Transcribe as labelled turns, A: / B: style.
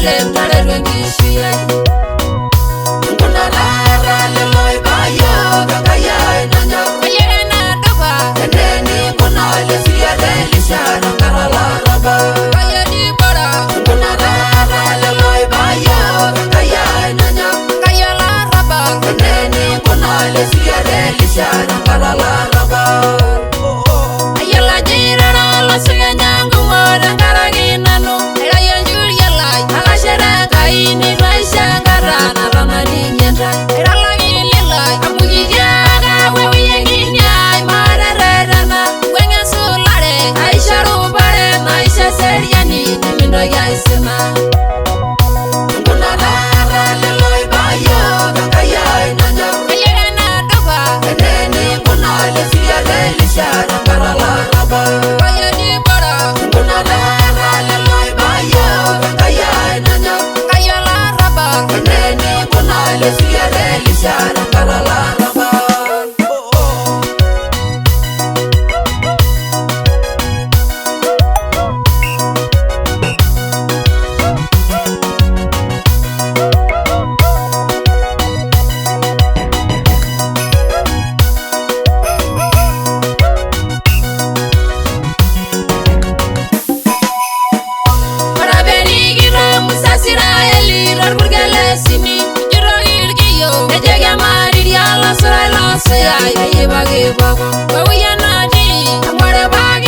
A: Jerusalem tare rwengishuye Kuna lara leloy bayo kakaya inanya Kaya na doba Teneni kuna lesuya relisha Nangara laraba Kaya di bara Kuna lara leloy bayo kakaya inanya Kaya laraba Teneni kuna lesuya relisha Nangara laraba Ayala jirana la suya nyangu wada Karaginano Ela yanjuri yalai Ala sheranga ini Raisha ngarana rana ninyenda Ela lagi lilai Amugi jaga wewe yenginyai Marererana Wenga sulare Aisha rubare Aisha seriani Nimindo ya isima Kuna lara leloy bayo Kakaya inanya Kaya na doba Eneni kuna lesuya relisha Nangara laraba Kaya di bara Kuna lara leloy bayo Kakaya inanya Kaya laraba Eneni kuna lesuya relisha Nangara laraba Sayay bagi bago, bawi ya nadi, amare bagi.